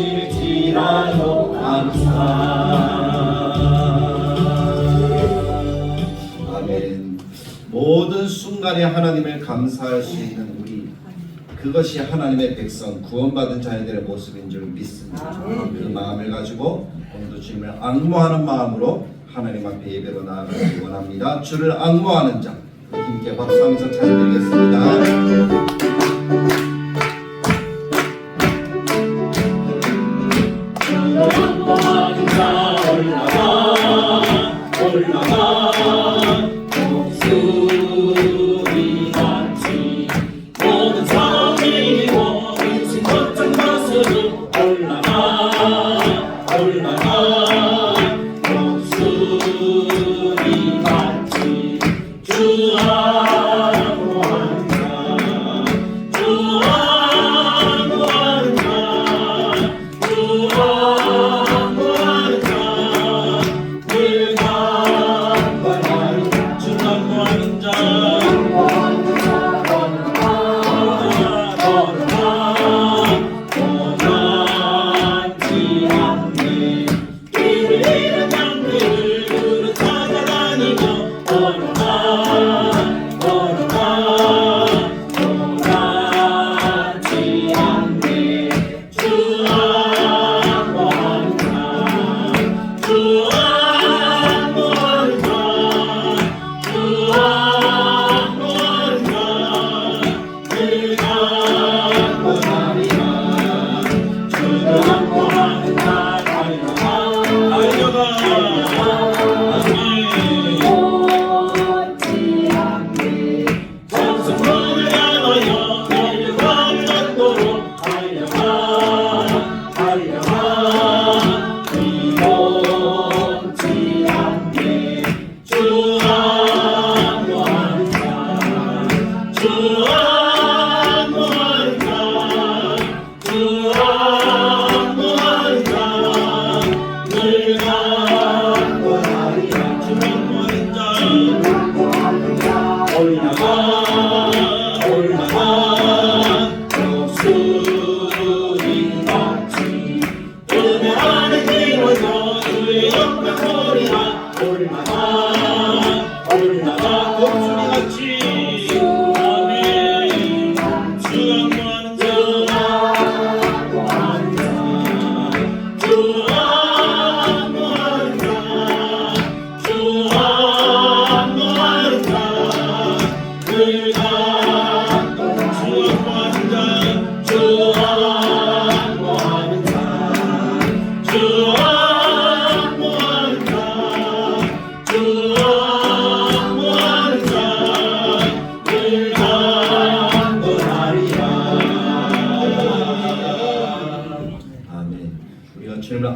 주실지라도 감사. 아멘. 모든 순간에 하나님을 감사할 수 있는 우리, 그것이 하나님의 백성, 구원받은 자녀들의 모습인 줄 믿습니다. 그 마음을 가지고 오늘도 주님을 앙모하는 마음으로 하나님 앞에 예배로 나아가기 원합니다. 주를 앙모하는 자, 힘께 박수하면서 찬양드리겠습니다.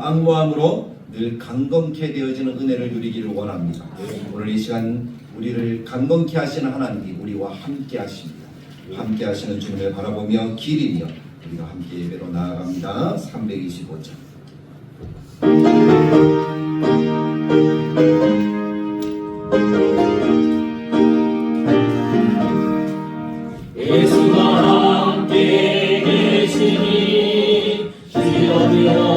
앙모함으로 늘 강건케 되어지는 은혜를 누리기를 원합니다. 오늘 이 시간 우리를 강건케 하시는 하나님이 우리와 함께 하십니다. 함께 하시는 주님을 바라보며 길이며 우리가 함께 예배로 나아갑니다. 325장. 예수와 함께 계시니 주여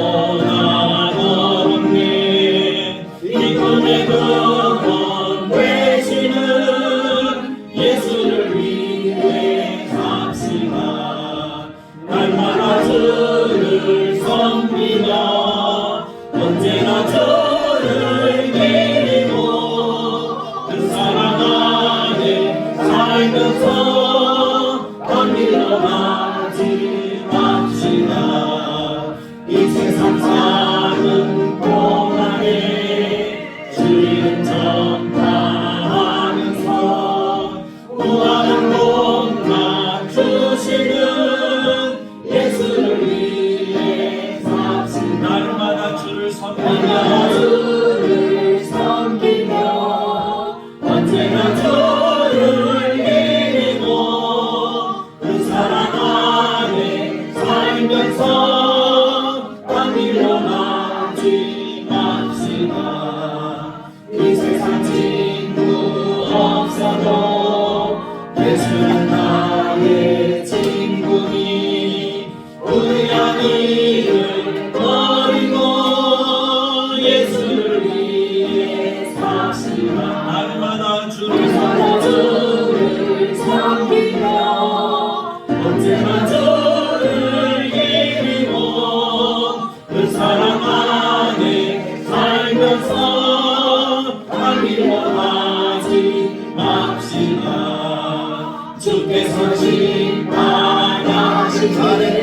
예수는 나의 친구니 우리 아니를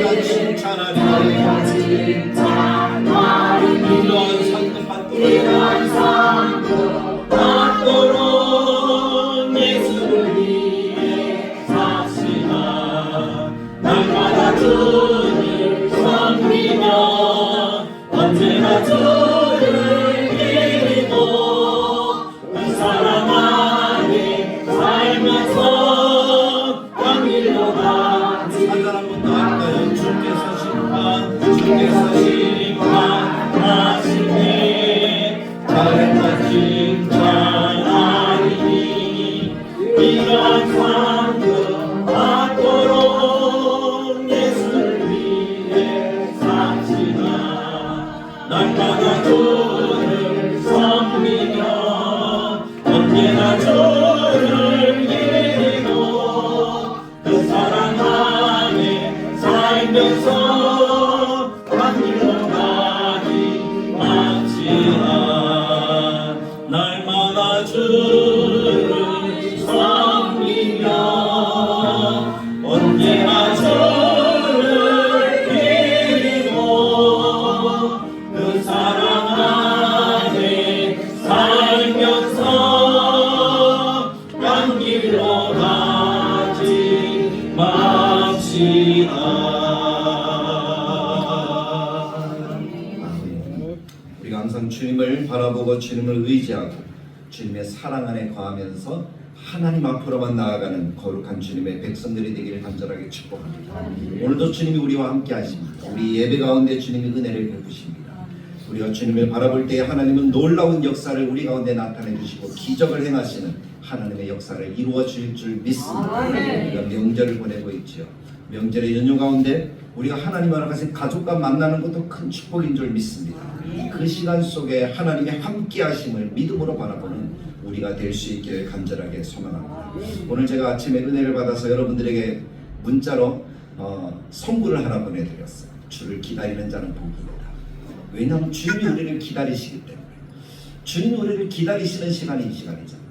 내가 칭찬하리니 이런 상급 받도록 예수를 위해 삽시다. 날마다 주를 섬기며 언제나 주를 기리고 그 사랑 안에 살면서 광일로 가지. 한 사람부터 할까요? 주께서 심판하시네. 잘했다 칭찬하리니 이런 상급 받도록 예수를 위해 삽시다. 날마다 주를 섬기며 언제나 주를 기리고 그 사랑 안에 살면서 광일로 가기 맙시다. 날마다 주를 섬기며 언제나 주를 기리고 그 사랑 안에 살면서 양길로 가지 맙시다. 우리가 항상 주님을 바라보고 주님을 의지하고 주님의 사랑 안에 거하면서 하나님 앞으로만 나아가는 거룩한 주님의 백성들이 되기를 간절하게 축복합니다. 오늘도 주님이 우리와 함께 하십니다. 우리 예배 가운데 주님이 은혜를 베푸십니다. 우리가 주님을 바라볼 때 하나님은 놀라운 역사를 우리 가운데 나타내 주시고 기적을 행하시는 하나님의 역사를 이루어 주실 줄 믿습니다. 우리가 명절을 보내고 있지요. 명절의 연휴 가운데 우리가 하나님 허락하신 가족과 만나는 것도 큰 축복인 줄 믿습니다. 그 시간 속에 하나님의 함께 하심을 믿음으로 바라보는 우리가 될 수 있기를 간절하게 소망합니다. 오늘 제가 아침에 은혜를 받아서 여러분들에게 문자로 선물을 하나 보내드렸어요. 주를 기다리는 자는 복입니다. 왜냐하면 주님이 우리를 기다리시기 때문에. 주님이 우리를 기다리시는 시간이 이 시간이잖아요.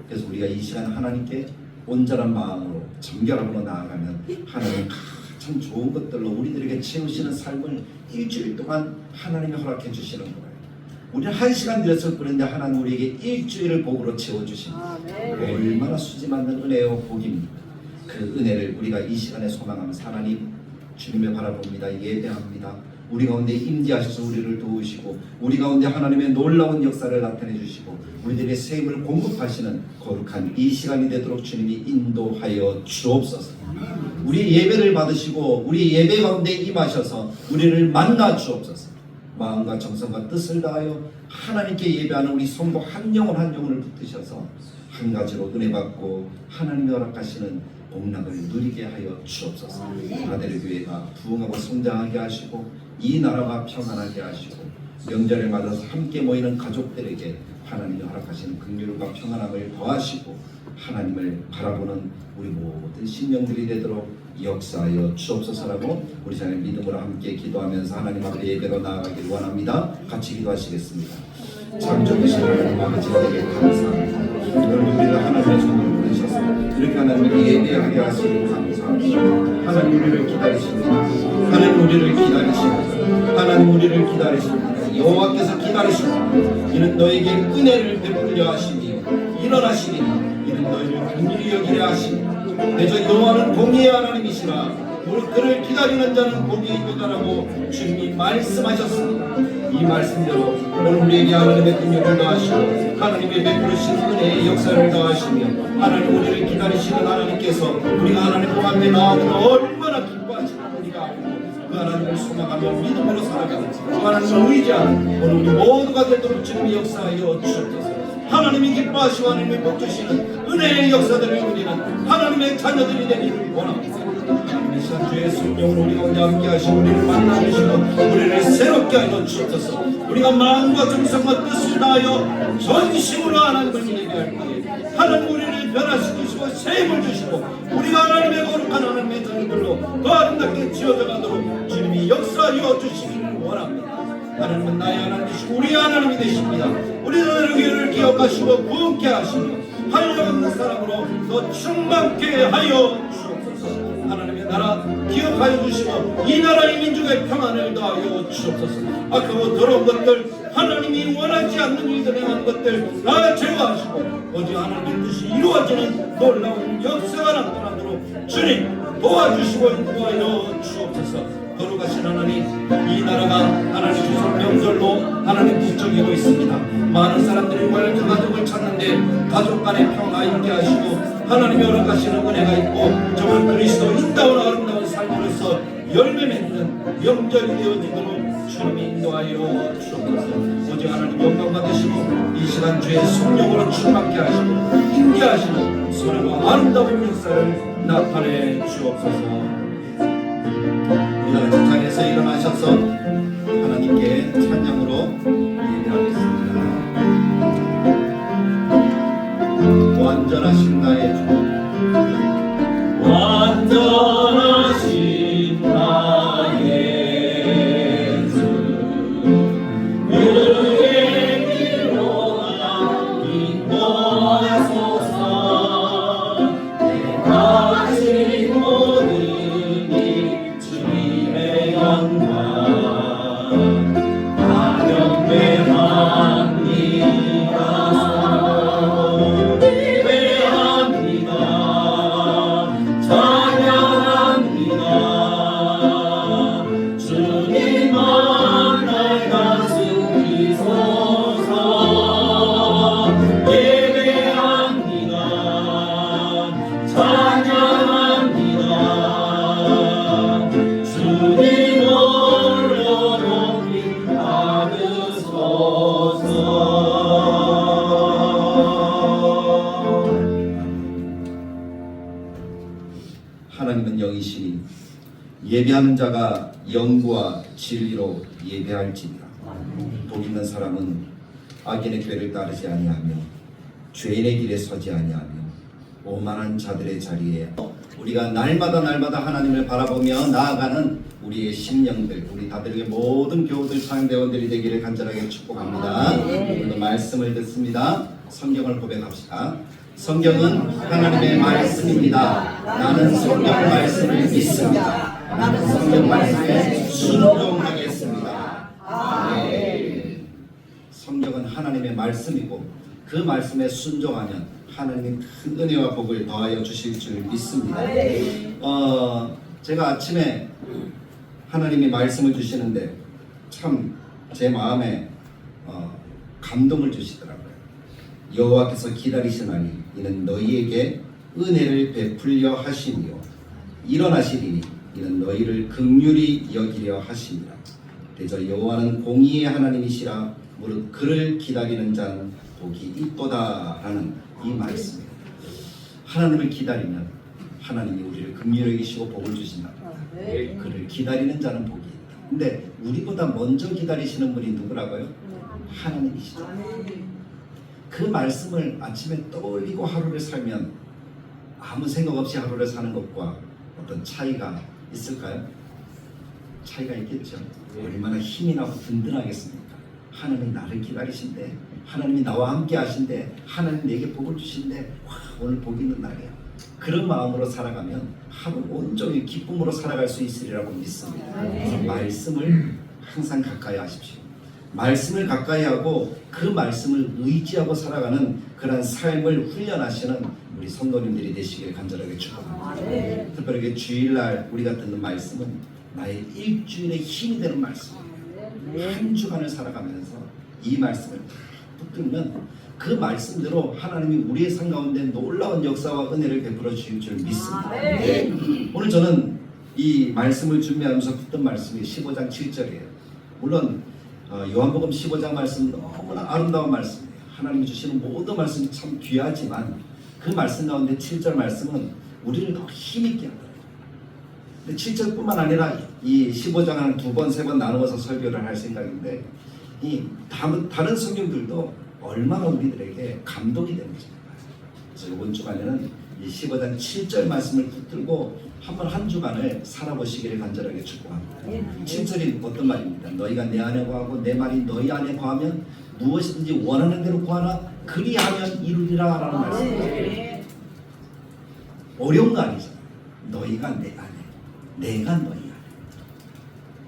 그래서 우리가 이 시간 하나님께 온전한 마음으로 정결함으로 나아가면 하나님 가장 좋은 것들로 우리들에게 채우시는 삶을 일주일 동안 하나님이 허락해 주시는 거예요. 우리는 1시간 드렸을 뿐인데 하나님 우리에게 일주일을 복으로 채워주십니다. 얼마나 수지 않는 은혜요 복입니다. 그 은혜를 우리가 이 시간에 소망하면서 하나님 주님을 바라봅니다. 예배합니다. 우리 가운데 임재하셔서 우리를 도우시고 우리 가운데 하나님의 놀라운 역사를 나타내 주시고 우리들의 세임을 공급하시는 거룩한 이 시간이 되도록 주님이 인도하여 주옵소서. 우리 예배를 받으시고 우리 예배 가운데 임하셔서 우리를 만나 주옵소서. 마음과 정성과 뜻을 다하여 하나님께 예배하는 우리 성도 한 영혼 한 영혼을 붙드셔서 한 가지로 은혜 받고 하나님이 허락하시는 복락을 누리게 하여 주옵소서. 아델의 교회가 부흥하고 성장하게 하시고 이 나라가 평안하게 하시고 명절을 맞아서 함께 모이는 가족들에게 하나님이 허락하시는 긍휼과 평안함을 더하시고 하나님을 바라보는 우리 모든 심령들이 되도록 역사하여 주옵소서라고 우리 자녀 믿음으로 함께 기도하면서 하나님 앞에 예배로 나아가길 원합니다. 같이 기도하시겠습니다. 창조주신 하나님 아버지에게 감사합니다. 오늘 우리를 하나님의 손으로 부르셔서 이렇게 하나님을 예배하게 하시니 감사합니다. 하나님 우리를 기다리십니다. 하나님 우리를 기다리십니다. 하나님 우리를 기다리십니다. 여호와께서 기다리십니다. 이는 너에게 은혜를 베풀려 하시니 일어나시니 이는 너희를 긍휼히 여기려 하시니 대저 여호와는 공의의 하나님이시라 무릇 그를 기다리는 자는 복이 있도다라고 주님이 말씀하셨습니다. 이 말씀대로 오늘 우리에게 하나님의 긍휼을 더하시고 하나님의 베푸시는 은혜의 역사를 더하시며 하나님 우리를 기다리시는 하나님께서 우리가 하나님 앞에 나아오면 얼마나 기뻐하시는 우리가 알고 그 하나님을 소망하며 믿음으로 살아가는 그 하나님을 의지하는 오늘 우리 모두가 되도록 주님이 역사하여 주옵소서. 하나님이 기뻐하시고 하나님이 복주시는 은혜의 역사들을 누리는 하나님의 자녀들이 되기를 원합니다. 하나님의 주의 성령으로 우리 가운데 함께 하시고 우리를 만나주시고 우리를 새롭게 하여 주옵소서. 우리가 마음과 정성과 뜻을 다하여 전심으로 하나님을 예배할 때에 하나님 우리를 변화시키시고 세임을 주시고 우리가 하나님의 거룩한 하나님의 자녀들로 더 아름답게 지어져 가도록 주님이 역사하여 주시기를 원합니다. 하나님은 나의 하나님이시고 우리의 하나님이 되십니다. 우리들의 교회를 기억하시고 부흥케 하시며 한력 없는 사람으로 더 충만케 하여 주옵소서. 하나님의 나라 기억하여 주시고 이 나라의 민족의 평안을 더하여 주옵소서. 악하고 더러운 것들, 하나님이 원하지 않는 일들 행하는 것들 다 제거하시고 오직 하나님의 뜻이 이루어지는 놀라운 역사가 나타나도록 주님 도와주시고 인도하여 주옵소서. 거룩하신 하나님, 이 나라가 하나님 주신 명절로 하나님 북적이고 있습니다. 많은 사람들이 월드 가족을 찾는데 가족 간의 평화 있게 하시고 하나님의 허락하시는 은혜가 있고 정말 그리스도인다운 아름다운 삶으로서 열매 맺는 명절이 되어지도록 주님이 인도하여 주옵소서. 오직 하나님 영광 받으시고 이 시간 주의 성령으로 충만케 하시고 인계하시는 선하고 아름다운 역사를 나타내 주옵소서. 우리가 직장에서 일어나셔서 하나님께 찬양으로 예배하겠습니다. 완전하신 나의 주, 완전하신 나의 주, 그의 길로 나 인도하소서. 내 가진 모든 이 주님의 영광 하나님은 영이시니 예배하는 자가 영과 진리로 예배할지니라. 복 있는 사람은 악인의 꾀를 따르지 아니하며 죄인의 길에 서지 아니하며 오만한 자들의 자리에 우리가 날마다 하나님을 바라보며 나아가는 우리의 심령들, 우리 다들의 모든 교우들, 사역대원들이 되기를 간절하게 축복합니다. 오늘도 말씀을 듣습니다. 성경을 고백합시다. 성경은 하나님의 말씀입니다. 나는 성경 말씀을 믿습니다. 나는 성경 말씀에 순종하겠습니다. 아멘. 성경은 하나님의 말씀이고 그 말씀에 순종하면 하나님이 큰 은혜와 복을 더하여 주실 줄 믿습니다. 제가 아침에 하나님이 말씀을 주시는데 참 제 마음에 감동을 주시더라고요. 여호와께서 기다리시나니 이는 너희에게 은혜를 베풀려 하시며 일어나시리니 이는 너희를 긍휼히 여기려 하시니라. 대저 여호와는 공의의 하나님이시라 무릇 그를 기다리는 자는 복이 있도다라는 이 말씀이에요. 하나님을 기다리면 하나님이 우리를 긍휼히 여기시고 복을 주신다. 그를 기다리는 자는 복이 있다. 근데 우리보다 먼저 기다리시는 분이 누구라고요? 하나님이시죠. 그 말씀을 아침에 떠올리고 하루를 살면 아무 생각 없이 하루를 사는 것과 어떤 차이가 있을까요? 차이가 있겠죠. 얼마나 힘이 나고 든든하겠습니까? 하나님이 나를 기다리신대, 하나님이 나와 함께 하신대, 하나님 내게 복을 주신대, 와, 오늘 복 있는 날이야. 그런 마음으로 살아가면 하루 온종일 기쁨으로 살아갈 수 있으리라고 믿습니다. 그래서 말씀을 항상 가까이 하십시오. 말씀을 가까이 하고 그 말씀을 의지하고 살아가는 그런 삶을 훈련하시는 우리 성도님들이 되시길 간절하게 축복합니다. 특별하게 주일날 우리가 듣는 말씀은 나의 일주일의 힘이 되는 말씀이에요. 한 주간을 살아가면서 이 말씀을 다 붙들면 그 말씀대로 하나님이 우리의 삶 가운데 놀라운 역사와 은혜를 베풀어 주실 줄 믿습니다. 오늘 저는 이 말씀을 준비하면서 듣던 말씀이 15장 7절이에요. 물론 요한복음 15장 말씀 너무나 아름다운 말씀이에요. 하나님이 주시는 모든 말씀이 참 귀하지만 그 말씀 가운데 7절 말씀은 우리를 더 힘있게 하더라고요. 근데 7절뿐만 아니라 이 15장을 2번, 3번 나누어서 설교를 할 생각인데 이 다른 성경들도 얼마나 우리들에게 감동이 되는지. 그래서 이번 주간에는 이 15장 7절 말씀을 붙들고 한번 한 주간을 살아보시기를 간절하게 축복합니다. 7절이 어떤 말입니다. 너희가 내 안에 거하고 내 말이 너희 안에 거하면 무엇이든지 원하는 대로 구하라 그리하면 이루리라 라는 말씀입니다. 어려운 거 아니잖아요. 너희가 내 안에 내가 너희야.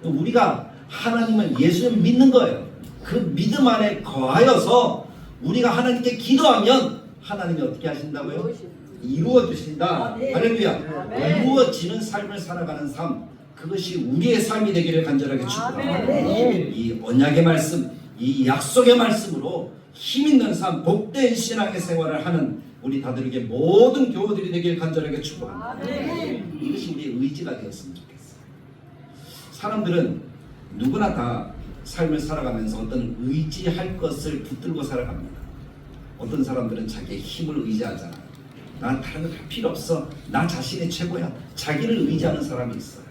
우리가 하나님을 예수님 믿는 거예요. 그 믿음 안에 거하여서 우리가 하나님께 기도하면 하나님이 어떻게 하신다고요? 이루어 주신다. 할렐루야. 이루어지는 삶을 살아가는 삶, 그것이 우리의 삶이 되기를 간절하게 축복합니다. 이 언약의 말씀, 이 약속의 말씀으로 힘 있는 삶, 복된 신앙의 생활을 하는 우리 다들에게 모든 교우들이 되길 간절하게 축복합니다. 이것이 우리의 의지가 되었으면 좋겠어요. 사람들은 누구나 다 삶을 살아가면서 어떤 의지할 것을 붙들고 살아갑니다. 어떤 사람들은 자기의 힘을 의지하잖아요. 난 다른 거 다 필요 없어. 나 자신이 최고야. 자기를 의지하는 사람이 있어요.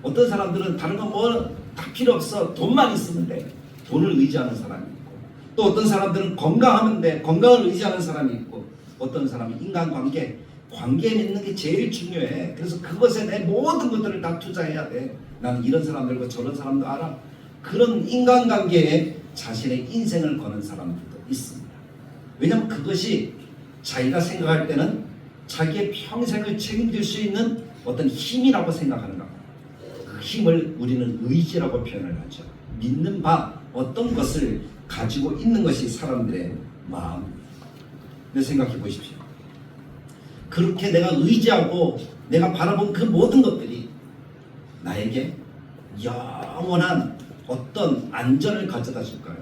어떤 사람들은 다른 거 뭐 다 필요 없어. 돈만 있으면 돼. 돈을 의지하는 사람이 있고, 또 어떤 사람들은 건강하면 돼. 건강을 의지하는 사람이 있고, 어떤 사람은 인간관계, 관계에 있는 게 제일 중요해. 그래서 그것에 내 모든 것들을 다 투자해야 돼. 나는 이런 사람들과 저런 사람도 알아. 그런 인간관계에 자신의 인생을 거는 사람들도 있습니다. 왜냐하면 그것이 자기가 생각할 때는 자기의 평생을 책임질 수 있는 어떤 힘이라고 생각하는 겁니다. 그 힘을 우리는 의지라고 표현을 하죠. 믿는 바 어떤 것을 가지고 있는 것이 사람들의 마음입니다. 근데 생각해 보십시오. 그렇게 내가 의지하고 내가 바라본 그 모든 것들이 나에게 영원한 어떤 안전을 가져다 줄까요?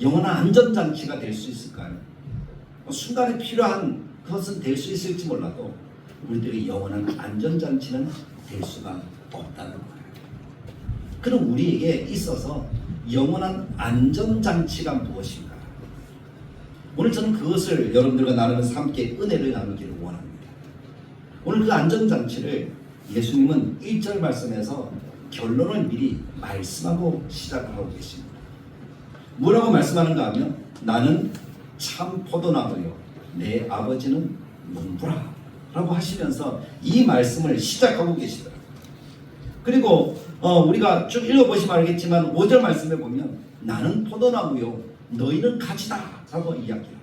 영원한 안전장치가 될 수 있을까요? 순간에 필요한 것은 될 수 있을지 몰라도 우리들의 영원한 안전장치는 될 수가 없다는 거예요. 그럼 우리에게 있어서 영원한 안전장치가 무엇인가? 오늘 저는 그것을 여러분들과 나누면서 함께 은혜를 나누기를 원합니다. 오늘 그 안전장치를 예수님은 1절 말씀에서 결론을 미리 말씀하고 시작하고 계십니다. 뭐라고 말씀하는가 하면 나는 참 포도나무요 내 아버지는 농부라 라고 하시면서 이 말씀을 시작하고 계시더라고요. 그리고 우리가 쭉 읽어보시면 알겠지만 5절 말씀에 보면 나는 포도나무요 너희는 가지다 라고 이야기합니다.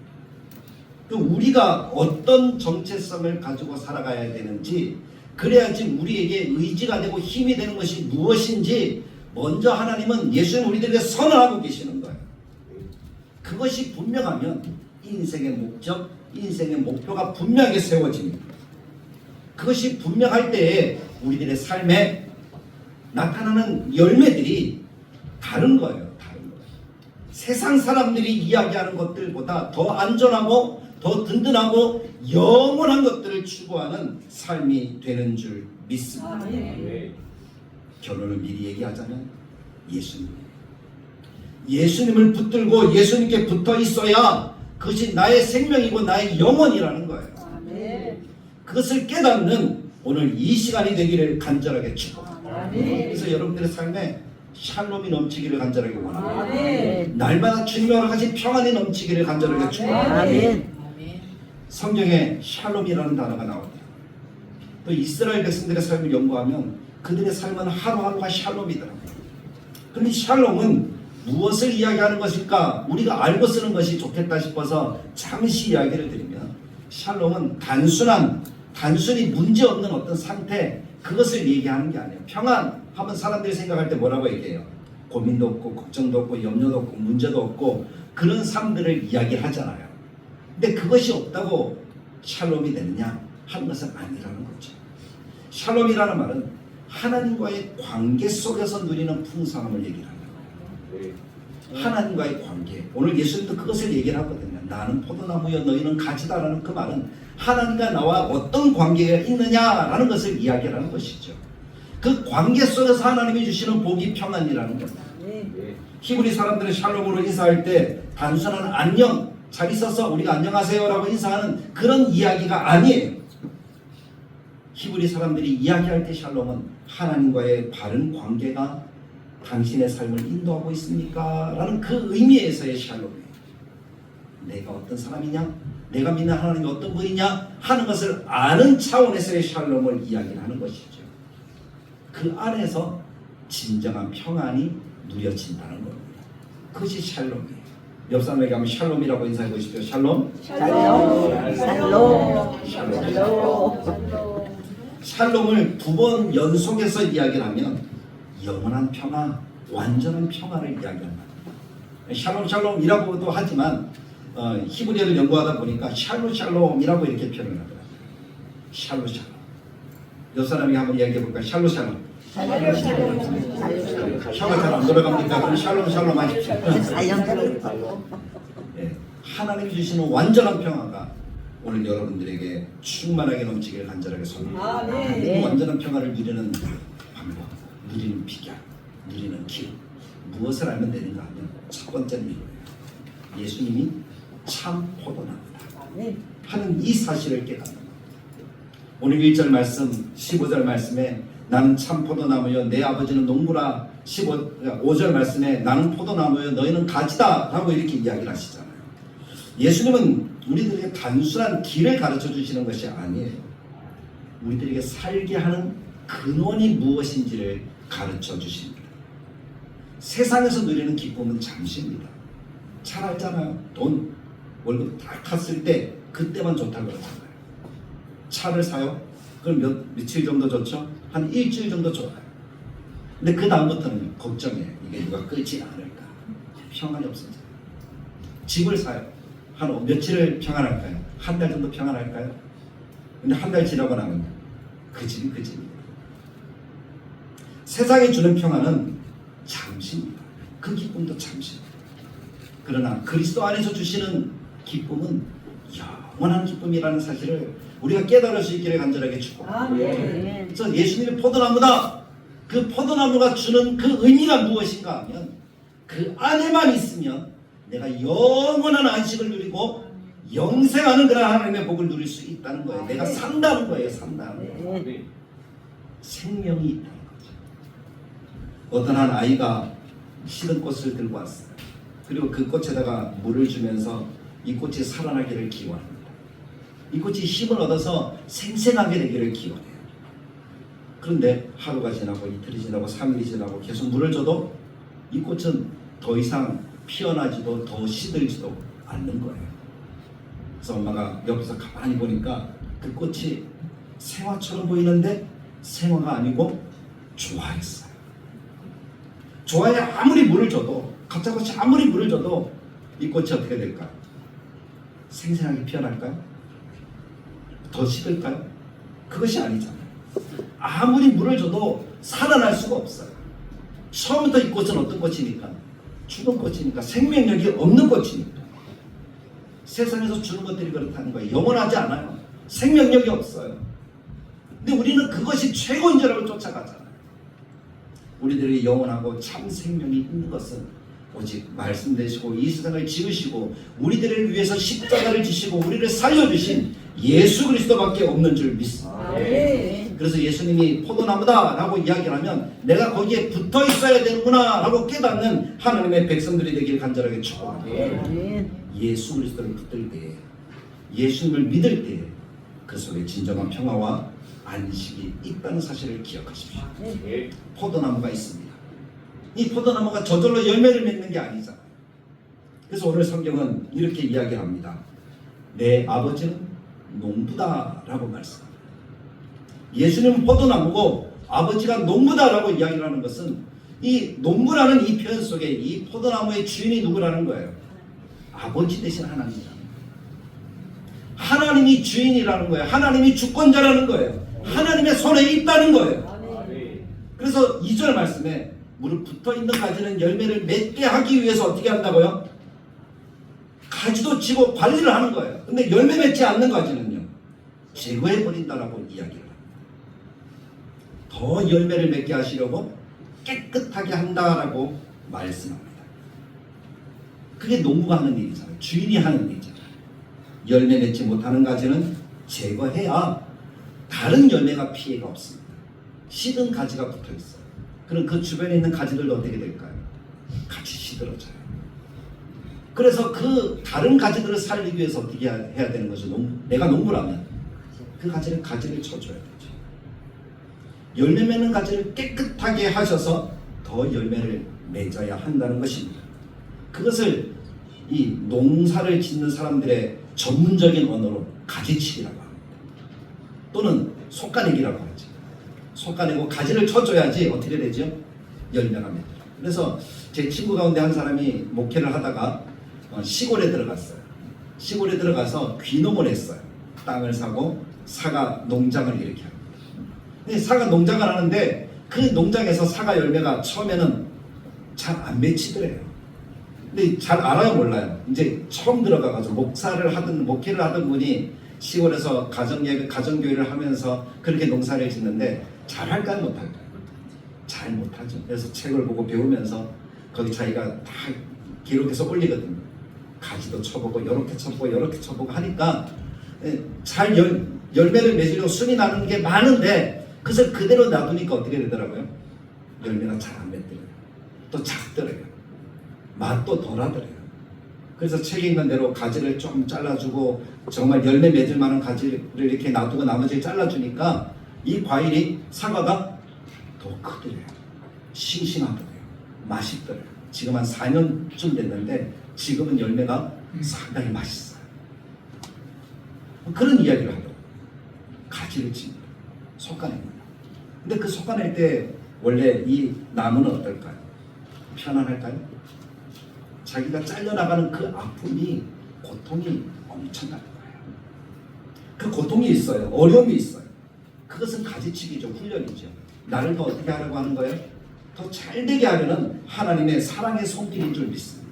우리가 어떤 정체성을 가지고 살아가야 되는지, 그래야지 우리에게 의지가 되고 힘이 되는 것이 무엇인지 먼저 하나님은 예수님 우리들에게 선언하고 계시는 거예요. 그것이 분명하면 인생의 목적, 인생의 목표가 분명하게 세워집니다. 그것이 분명할 때에 우리들의 삶에 나타나는 열매들이 다른 거예요. 다른 거예요. 세상 사람들이 이야기하는 것들보다 더 안전하고 더 든든하고 영원한 것들을 추구하는 삶이 되는 줄 믿습니다. 결론을 미리 얘기하자면 예수님을 붙들고 예수님께 붙어 있어야 그것이 나의 생명이고 나의 영혼이라는 거예요. 그것을 깨닫는 오늘 이 시간이 되기를 간절하게 축복합니다. 그래서 여러분들의 삶에 샬롬이 넘치기를 간절하게 원합니다. 날마다 주님과 같이 평안이 넘치기를 간절하게 축복합니다. 성경에 샬롬이라는 단어가 나옵니다. 또 이스라엘 백성들의 삶을 연구하면 그들의 삶은 하루하루가 샬롬이더라고요. 그런데 샬롬은 무엇을 이야기하는 것일까? 우리가 알고 쓰는 것이 좋겠다 싶어서 잠시 이야기를 드리면, 샬롬은 단순히 문제없는 어떤 상태, 그것을 얘기하는 게 아니에요. 평안 하면 사람들이 생각할 때 뭐라고 얘기해요? 고민도 없고 걱정도 없고 염려도 없고 문제도 없고 그런 삶들을 이야기하잖아요. 근데 그것이 없다고 샬롬이 되느냐 하는 것은 아니라는 거죠. 샬롬이라는 말은 하나님과의 관계 속에서 누리는 풍성함을 얘기하는 거예요. 하나님과의 관계. 오늘 예수님도 그것을 얘기를 하거든요. 나는 포도나무여 너희는 가지다라는 그 말은 하나님과 나와 어떤 관계가 있느냐라는 것을 이야기하는 것이죠. 그 관계 속에서 하나님이 주시는 복이 평안이라는 겁니다. 히브리 사람들은 샬롬으로 인사할 때 단순한 안녕, 잘 있어서 우리가 안녕하세요 라고 인사하는 그런 이야기가 아니에요. 히브리 사람들이 이야기할 때 샬롬은 하나님과의 바른 관계가 당신의 삶을 인도하고 있습니까? 라는 그 의미에서의 샬롬이에요. 내가 어떤 사람이냐? 내가 믿는 하나님이 어떤 분이냐? 하는 것을 아는 차원에서의 샬롬을 이야기를 하는 것이죠. 그 안에서 진정한 평안이 누려진다는 겁니다. 그것이 샬롬이에요. 옆 사람에게 하면 샬롬이라고 인사해 보십시오. 샬롬. 샬롬. 샬롬. 샬롬. 샬롬을 2번 연속해서 이야기를 하면 영원한 평화, 완전한 평화를 이야기합니다. 샬롬 샬롬이라고도 하지만 히브리어를 연구하다 보니까 샬롬이라고 이렇게 표현을 하더라고요. 샬롬. 옆 사람이 한번 이야기해 볼까요? 샬롬. 혀가 잘 안 돌아갑니까? 그럼 샬롬 하십시오. 네, 하나님이 주시는 완전한 평화가 오늘 여러분들에게 충만하게 넘치기를 간절하게 소원합니다. 그 완전한 평화를 누리는 방법, 누리는 비결, 누리는 길, 무엇을 알면 되는가 하면 첫 번째는 이거예요. 예수님이 참 포도나무다 하는 이 사실을 깨닫는 겁니다. 오늘 1절 말씀, 15절 말씀에 나는 참 포도나무여 내 아버지는 농부라, 5절 말씀에 나는 포도나무여 너희는 가지다 라고 이렇게 이야기를 하시잖아요. 예수님은 우리들에게 단순한 길을 가르쳐 주시는 것이 아니에요. 우리들에게 살게 하는 근원이 무엇인지를 가르쳐 주십니다. 세상에서 누리는 기쁨은 잠시입니다. 잘 알잖아요. 돈, 월급 다 탔을 때 그때만 좋다고 그러잖아요. 차를 사요? 그럼 며칠 정도 좋죠? 한 일주일 정도 좋아요. 근데 그 다음부터는 걱정해요. 이게 누가 끌지 않을까? 평안이 없어져요. 집을 사요. 한 며칠을 평안할까요? 한 달 정도 평안할까요? 근데 한 달 지나고 나면 그 집이 그 집입니다. 세상이 주는 평안은 잠시입니다. 그 기쁨도 잠시입니다. 그러나 그리스도 안에서 주시는 기쁨은 영원한 기쁨이라는 사실을 우리가 깨달을 수 있기를 간절하게 축복합니다. 그래서 예수님이 포도나무다. 그 포도나무가 주는 그 의미가 무엇인가 하면 그 안에만 있으면 내가 영원한 안식을 누리고 영생하는 그런 하나님의 복을 누릴 수 있다는 거예요. 내가 산다는 거예요. 산다는 거예요. 생명이 있다는 거죠. 어떤 한 아이가 시든 꽃을 들고 왔어요. 그리고 그 꽃에다가 물을 주면서 이 꽃이 살아나기를 기원합니다. 이 꽃이 힘을 얻어서 생생하게 되기를 기원해요. 그런데 하루가 지나고 이틀이 지나고 3일이 지나고 계속 물을 줘도 이 꽃은 더 이상 피어나지도 더 시들지도 않는 거예요. 그래서 엄마가 옆에서 가만히 보니까 그 꽃이 생화처럼 보이는데 생화가 아니고 조화였어요. 조화에 아무리 물을 줘도 가짜꽃이 아무리 물을 줘도 이 꽃이 어떻게 될까요? 생생하게 피어날까요? 더 시들까요? 그것이 아니잖아요. 아무리 물을 줘도 살아날 수가 없어요. 처음부터 이 꽃은 어떤 꽃이니까? 죽은 꽃이니까, 생명력이 없는 꽃이니까. 세상에서 주는 것들이 그렇다는 거예요. 영원하지 않아요. 생명력이 없어요. 근데 우리는 그것이 최고인 줄 알고 쫓아가잖아요. 우리들이 영원하고 참 생명이 있는 것은 오직 말씀되시고 이 세상을 지으시고 우리들을 위해서 십자가를 지시고 우리를 살려주신 예수 그리스도밖에 없는 줄 믿습니다. 그래서 예수님이 포도나무다 라고 이야기를 하면 내가 거기에 붙어 있어야 되는구나 라고 깨닫는 하나님의 백성들이 되길 간절하게 축복합니다. 예수 그리스도를 붙들 때에, 예수님을 믿을 때에 그 속에 진정한 평화와 안식이 있다는 사실을 기억하십시오. 포도나무가 있습니다. 이 포도나무가 저절로 열매를 맺는 게 아니잖아요. 그래서 오늘 성경은 이렇게 이야기합니다. 내 아버지는 농부다라고 말씀합니다. 예수님은 포도나무고 아버지가 농부다라고 이야기를 하는 것은 이 농부라는 이 표현 속에 이 포도나무의 주인이 누구라는 거예요? 아버지 되신 하나님이라는 거예요. 하나님이 주인이라는 거예요. 하나님이 주권자라는 거예요. 하나님의 손에 있다는 거예요. 그래서 2절 말씀에 무릎 붙어있는 가지는 열매를 맺게 하기 위해서 어떻게 한다고요? 가지도 치고 관리를 하는 거예요. 근데 열매 맺지 않는 가지는요, 제거해버린다라고 이야기를 합니다. 더 열매를 맺게 하시려고 깨끗하게 한다라고 말씀합니다. 그게 농부가 하는 일이잖아요. 주인이 하는 일이잖아요. 열매 맺지 못하는 가지는 제거해야 다른 열매가 피해가 없습니다. 시든 가지가 붙어있어요. 그럼 그 주변에 있는 가지들도 어떻게 될까요? 같이 시들어져요. 그래서 그 다른 가지들을 살리기 위해서 어떻게 해야 되는 거죠? 내가 농부라면 그 가지를 쳐줘야 되죠. 열매 맺는 가지를 깨끗하게 하셔서 더 열매를 맺어야 한다는 것입니다. 그것을 이 농사를 짓는 사람들의 전문적인 언어로 가지치기라고 합니다. 또는 속가내기라고 하죠. 솎아내고 가지를 쳐줘야지 어떻게 되죠? 열매가 맺어요. 그래서 제 친구 가운데 한 사람이 목회를 하다가 시골에 들어갔어요. 시골에 들어가서 귀농을 했어요. 땅을 사고 사과 농장을 이렇게 합니다. 근데 사과 농장을 하는데 그 농장에서 사과 열매가 처음에는 잘 안 맺히더래요. 근데 잘 알아요 몰라요? 이제 처음 들어가가지고 목회를 하던 분이 시골에서 가정교회를 하면서 그렇게 농사를 짓는데 잘할까요 못할까요? 잘 못하죠. 그래서 책을 보고 배우면서 거기 자기가 다 기록해서 올리거든요. 가지도 쳐보고 이렇게 쳐보고 이렇게 쳐보고 하니까 잘 열매를 맺으려고 순이 나는 게 많은데 그것을 그대로 놔두니까 어떻게 되더라고요? 열매가 잘 안 맺더래요. 또 작더래요. 맛도 덜하더래요. 그래서 책에 있는 대로 가지를 좀 잘라주고 정말 열매 맺을 만한 가지를 이렇게 놔두고 나머지를 잘라주니까 이 과일이 사과가 더 크더래요. 싱싱하더래요. 맛있더래요. 지금 한 4년쯤 됐는데 지금은 열매가 상당히 맛있어요. 그런 이야기를 하더라고요. 가지를 칩니다. 솎아냅니다. 근데 그 솎아낼 때 원래 이 나무는 어떨까요? 편안할까요? 자기가 잘려나가는 그 아픔이 고통이 엄청난 거예요. 그 고통이 있어요. 어려움이 있어요. 그것은 가지치기죠. 훈련이죠. 나를 더 어떻게 하려고 하는 거예요? 더 잘되게 하려는 하나님의 사랑의 손길인 줄 믿습니다.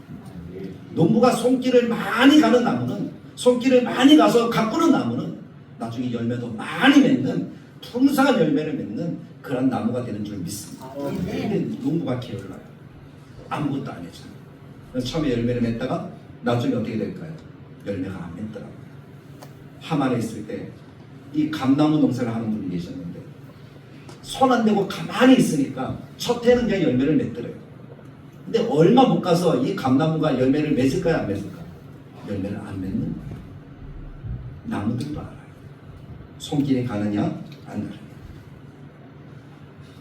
농부가 손길을 많이 가는 나무는 손길을 많이 가서 가꾸는 나무는 나중에 열매도 많이 맺는 풍성한 열매를 맺는 그런 나무가 되는 줄 믿습니다. 근데 농부가 게을러요. 아무것도 안 해줘요. 그래서 처음에 열매를 맺다가 나중에 어떻게 될까요? 열매가 안 맺더라고요. 하만에 있을 때 이 감나무 농사를 하는 분이 계셨는데 손 안 대고 가만히 있으니까 첫 해는 그냥 열매를 맺더래요. 근데 얼마 못 가서 이 감나무가 열매를 맺을까요? 안 맺을까요? 열매를 안 맺는 거예요. 나무들도 알아요. 손길이 가느냐 안 가느냐.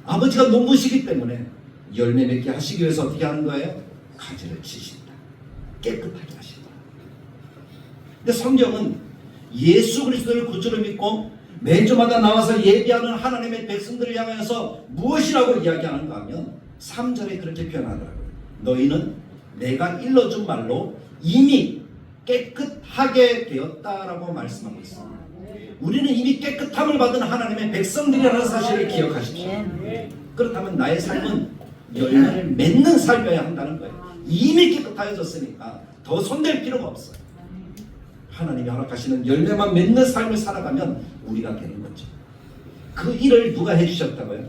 아버지가 농부시기 때문에 열매 맺게 하시기 위해서 어떻게 하는 거예요? 가지를 치신다. 깨끗하게 하신다. 근데 성경은 예수 그리스도를 구주로 믿고 매주마다 나와서 예비하는 하나님의 백성들을 향해서 무엇이라고 이야기하는가 하면 3절에 그렇게 표현하더라고요. 너희는 내가 일러준 말로 이미 깨끗하게 되었다라고 말씀하고 있습니다. 우리는 이미 깨끗함을 받은 하나님의 백성들이라는 사실을 기억하십시오. 그렇다면 나의 삶은 열매를 맺는 삶이어야 한다는 거예요. 이미 깨끗하여졌으니까 더 손댈 필요가 없어요. 하나님이 허락하시는 열매만 맺는 삶을 살아가면 우리가 되는 거죠. 그 일을 누가 해주셨다고요?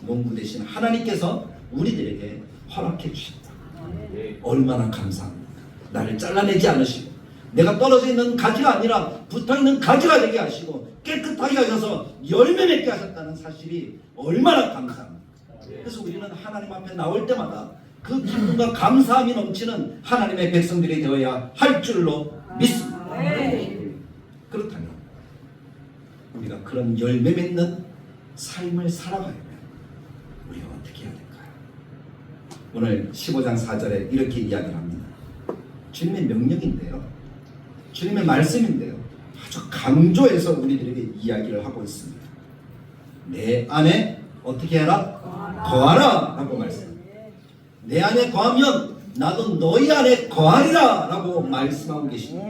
농부 대신 하나님께서 우리들에게 허락해 주셨다. 얼마나 감사합니까? 나를 잘라내지 않으시고 내가 떨어져 있는 가지가 아니라 붙어있는 가지가 되게 하시고 깨끗하게 하셔서 열매 맺게 하셨다는 사실이 얼마나 감사합니까? 그래서 우리는 하나님 앞에 나올 때마다 그 기쁨과 감사함이 넘치는 하나님의 백성들이 되어야 할 줄로 믿습니다. 그렇다면 우리가 그런 열매 맺는 삶을 살아가려면 우리가 어떻게 해야 될까요? 오늘 15장 4절에 이렇게 이야기를 합니다. 주님의 명령인데요. 주님의 말씀인데요. 아주 강조해서 우리들에게 이야기를 하고 있습니다. 내 안에 어떻게 해라? 거하라 라고 말씀. 내 안에 거하면 나도 너희 안에 거하리라 라고 말씀하고 계십니다.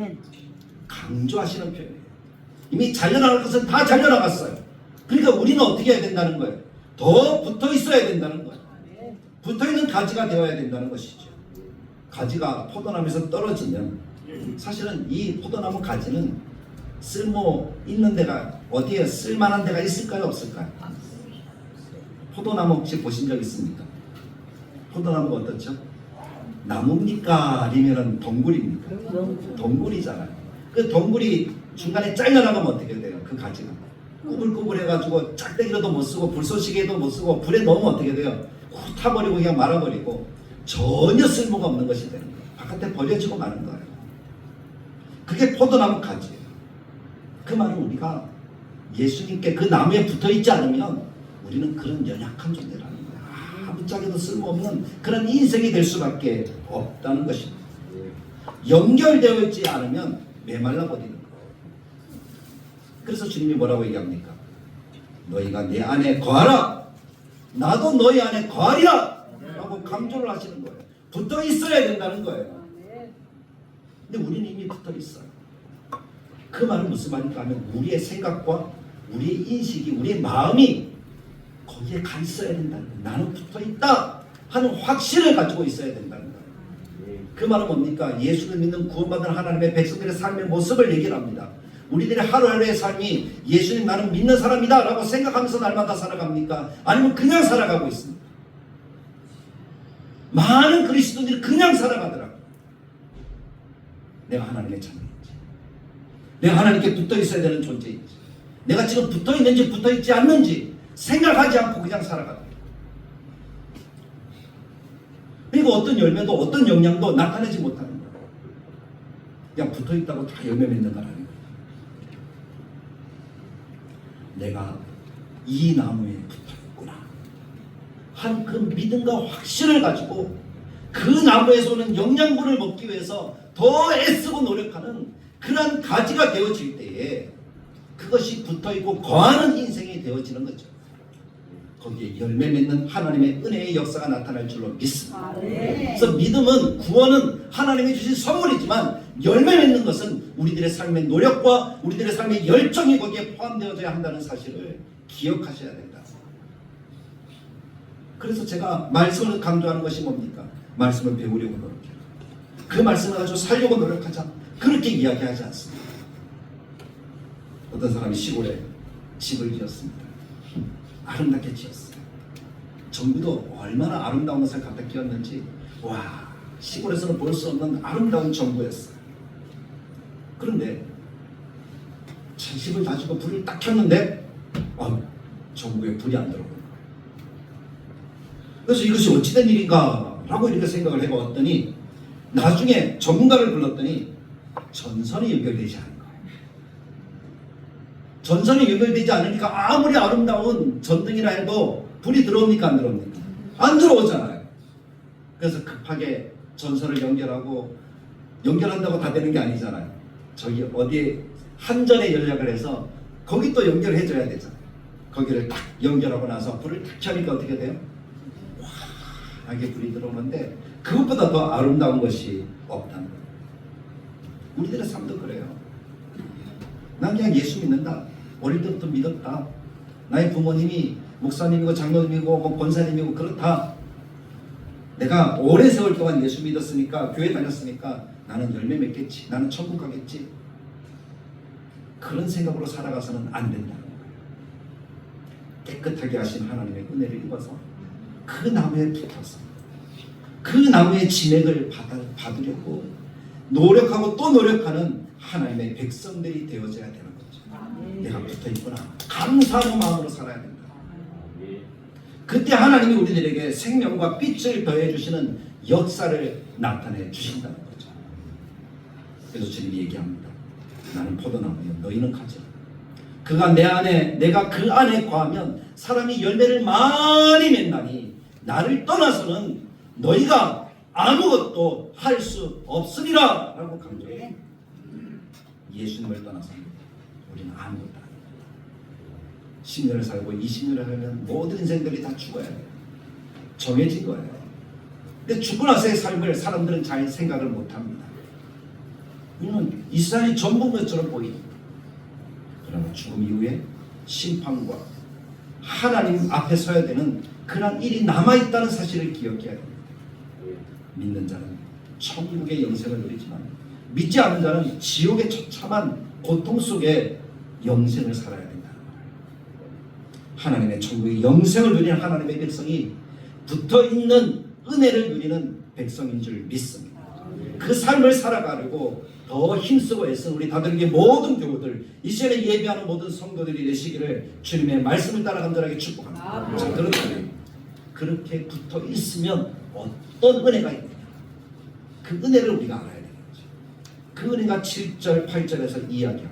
강조하시는 표현이에요. 이미 잘려나갈 것은 다 잘려나갔어요. 그러니까 우리는 어떻게 해야 된다는 거예요? 더 붙어 있어야 된다는 거예요. 붙어 있는 가지가 되어야 된다는 것이죠. 가지가 포도나무에서 떨어지면 사실은 이 포도나무 가지는 쓸모 있는 데가 어디에 쓸만한 데가 있을까요? 없을까요? 포도나무 혹시 보신 적 있습니까? 포도나무가 어떻죠? 나무입니까? 아니면 덩굴입니까? 덩굴이잖아요. 그 덩굴이 중간에 잘려나가면 어떻게 돼요? 그 가지가 꾸불꾸불해가지고 짝대기로도 못 쓰고 불쏘시개도 못 쓰고 불에 넣으면 어떻게 돼요? 후 타버리고 그냥 말아버리고 전혀 쓸모가 없는 것이 되는 거예요. 바깥에 버려지고 마는 거예요. 그게 포도나무 가지예요. 그 말은 우리가 예수님께 그 나무에 붙어있지 않으면 우리는 그런 연약한 존재라는 거예요. 아무짝에도 쓸모없는 그런 인생이 될 수밖에 없다는 것입니다. 연결되어 있지 않으면 메말라 버리는 거예요. 그래서 주님이 뭐라고 얘기합니까? 너희가 내 안에 거하라. 나도 너희 안에 거하리라. 라고 강조를 하시는 거예요. 붙어 있어야 된다는 거예요. 근데 우리는 이미 붙어 있어요. 그 말은 무슨 말인가 하면 우리의 생각과 우리의 인식이, 우리의 마음이 거기에 가 있어야 된다는 거예요. 나는 붙어 있다 하는 확신을 가지고 있어야 된다는 거예요. 그 말은 뭡니까? 예수를 믿는 구원받은 하나님의 백성들의 삶의 모습을 얘기를 합니다. 우리들의 하루하루의 삶이 예수님 나는 믿는 사람이다 라고 생각하면서 날마다 살아갑니까? 아니면 그냥 살아가고 있습니까? 많은 그리스도인들이 그냥 살아가더라고요. 내가 하나님의 자녀인지, 내가 하나님께 붙어 있어야 되는 존재인지, 내가 지금 붙어 있는지 붙어 있지 않는지 생각하지 않고 그냥 살아가더라고요. 그리고 어떤 열매도 어떤 영향도 나타내지 못하는 거예요. 그냥 붙어 있다고 다 열매 맺는 건 아니에요. 내가 이 나무에 붙어 있구나 한 그 믿음과 확신을 가지고 그 나무에서 오는 영양분을 먹기 위해서 더 애쓰고 노력하는 그런 가지가 되어질 때에 그것이 붙어있고 거하는 인생이 되어지는 거죠. 거기에 열매 맺는 하나님의 은혜의 역사가 나타날 줄로 믿습니다. 그래서 믿음은, 구원은 하나님이 주신 선물이지만 열매 맺는 것은 우리들의 삶의 노력과 우리들의 삶의 열정이 거기에 포함되어져야 한다는 사실을 기억하셔야 된다. 그래서 제가 말씀을 강조하는 것이 뭡니까? 말씀을 배우려고 노력해라. 그 말씀을 가지고 살려고 노력하자. 그렇게 이야기하지 않습니다. 어떤 사람이 시골에 집을 지었습니다. 아름답게 지었어요. 정부도 얼마나 아름다운 것을 갖다 끼웠는지, 와, 시골에서는 볼 수 없는 아름다운 정부였어요. 그런데 집을 가지고 불을 딱 켰는데 정부에 불이 안 들어오고, 그래서 이것이 어찌된 일인가 라고 이렇게 생각을 해보았더니 나중에 전문가를 불렀더니 전선이 연결되지 않은 거예요. 전선이 연결되지 않으니까 아무리 아름다운 전등이라 해도 불이 들어옵니까 안 들어옵니까? 안 들어오잖아요. 그래서 급하게 전선을 연결한다고 다 되는 게 아니잖아요. 저기 어디에 한전에 연락을 해서 거기 또 연결해줘야 되잖아요. 거기를 딱 연결하고 나서 불을 딱 켜니까 어떻게 돼요? 환하게 불이 들어오는데 그것보다 더 아름다운 것이 없다는 거예요. 우리들의 삶도 그래요. 난 그냥 예수 믿는다. 어릴 때부터 믿었다. 나의 부모님이 목사님이고 장로님이고 뭐 권사님이고 그렇다. 내가 오랜 세월 동안 예수 믿었으니까, 교회 다녔으니까 나는 열매 맺겠지, 나는 천국 가겠지, 그런 생각으로 살아가서는 안 된다는 거예요. 깨끗하게 하신 하나님의 은혜를 입어서 그 나무에 붙어서 그 나무의 진액을 받으려고 노력하고 또 노력하는 하나님의 백성들이 되어져야 되는 거죠. 내가 붙어있구나, 감사하는 마음으로 살아야 된다. 그때 하나님이 우리들에게 생명과 빛을 더해 주시는 역사를 나타내 주신다는 거죠. 그래서 주님이 얘기합니다. 나는 포도나무여, 너희는 가지라. 그가 내 안에, 내가 그 안에 거하면 사람이 열매를 많이 맺나니 나를 떠나서는 너희가 아무것도 할 수 없으리라 라고 강조해요. 예수님을 떠나서는 우리는 아무것도 안 해요. 10년을 살고 20년을 살면 모든 인생들이 다 죽어야 돼요. 정해진 거예요. 근데 죽고 나서의 삶을 사람들은 잘 생각을 못합니다. 이는 이 세상이 전부인 것처럼 보입니다. 그러나 죽음 이후에 심판과 하나님 앞에 서야 되는 그런 일이 남아있다는 사실을 기억해야 됩니다. 믿는 자는 천국의 영생을 누리지만 믿지 않는 자는 지옥의 처참한 고통 속에 영생을 살아야 된다는 거예요. 하나님의 천국의 영생을 누리는 하나님의 백성이 붙어있는 은혜를 누리는 백성인 줄 믿습니다. 그 삶을 살아가려고 더 힘쓰고 애쓴 우리 다들에게 모든 교우들, 이 시간에 예배하는 모든 성도들이 되시기를 주님의 말씀을 따라 간절하게 축복합니다. 자, 그렇다면 그렇게 붙어 있으면 어떤 은혜가 있느냐, 그 은혜를 우리가 알아야 되는 거죠. 그 은혜가 7절 8절에서 이야기합니다.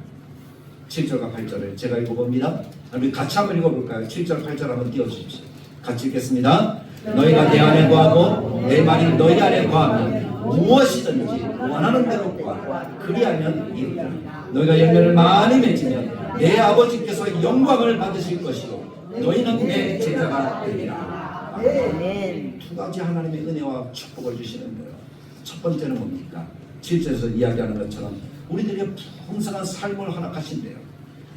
7절과 8절을 제가 읽어봅니다. 우리 같이 한번 읽어볼까요? 7절 8절 한번 띄워주십시오. 같이 읽겠습니다. 너희가 내 안에 거하고 내 말이 너희 안에 거하면 무엇이든지 원하는 대로 구하라. 그리하면 이루리라. 너희가 열매를 많이 맺으면 내 아버지께서 영광을 받으실 것이요 너희는 내 제자가 되리라. 아멘. 두 가지 하나님의 은혜와 축복을 주시는데요. 첫 번째는 뭡니까? 7절에서 이야기하는 것처럼 우리들에게 풍성한 삶을 허락하신대요.